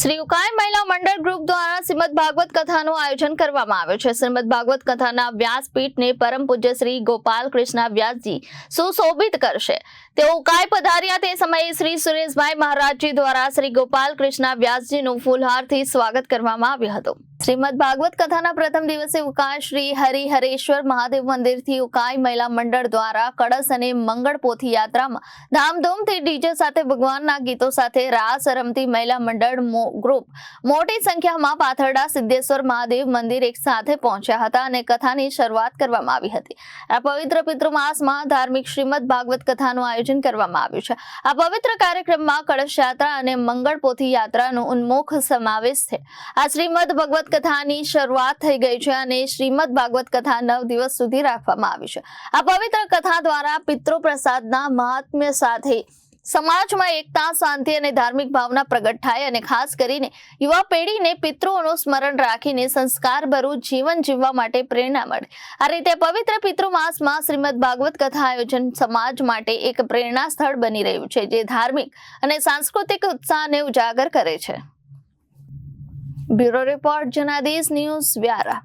શ્રી ઉકાઈ મહિલા મંડળ ગ્રુપ દ્વારા શ્રીમદ ભાગવત કથાનું આયોજન કરવામાં આવ્યું છે। શ્રીમદ ભાગવત કથાના વ્યાસપીઠને પરમ પૂજ્ય શ્રી ગોપાલ કૃષ્ણ વ્યાસજી સુશોભિત કરશે। તેઓ ઉકાઈ પધાર્યા તે સમયે શ્રી સુરેશભાઈ મહારાજજી દ્વારા શ્રી ગોપાલ કૃષ્ણ વ્યાસજીનું ફૂલહારથી સ્વાગત કરવામાં આવ્યું હતું। શ્રીમદ ભાગવત કથાના પ્રથમ દિવસે ઉકાઈ શ્રી હરિહરેશ્વર મહાદેવ મંદિરથી ઉકાઈ મહિલા મંડળ દ્વારા કળશ અને મંગળ પોથી યાત્રામાં ધામધૂમથી ડીજે સાથે ભગવાનના ગીતો સાથે રાસ રમતી મહિલા મંડળ ગ્રુપ મોટી સંખ્યામાં પાથરડા સિદ્ધેશ્વર મહાદેવ મંદિર એક સાથે પહોંચ્યા હતા અને કથાની શરૂઆત કરવામાં આવી હતી। આ પવિત્ર પિતૃમાસમાં ધાર્મિક શ્રીમદ ભાગવત કથાનું આયોજન કરવામાં આવ્યું છે। આ પવિત્ર કાર્યક્રમમાં કળશ યાત્રા અને મંગળ પોથી યાત્રાનો ઉન્મુખ સમાવેશ છે। આ શ્રીમદ ભગવત કથાની શરૂઆત થઈ ગઈ છે અને શ્રીમદ ભાગવત કથા 9 દિવસ સુધી રાખવામાં આવી છે। આ પવિત્ર કથા દ્વારા પિતૃ પ્રસાદના મહાત્મ્ય સાથે સમાજમાં એકતા, શાંતિ અને ધાર્મિક ભાવના પ્રગટ થાય અને ખાસ કરીને યુવા પેઢીને પિતૃઓનું સ્મરણ રાખીને સંસ્કારભર્યું જીવન જીવવા માટે પ્રેરણા મળે। આ રીતે પવિત્ર પિતૃમાસમાં શ્રીમદ ભાગવત કથા આયોજન સમાજ માટે એક પ્રેરણા સ્થળ બની રહ્યું છે, જે ધાર્મિક અને સાંસ્કૃતિક ઉત્સાહને ઉજાગર કરે છે। Bureau report Janadesh news Vyara.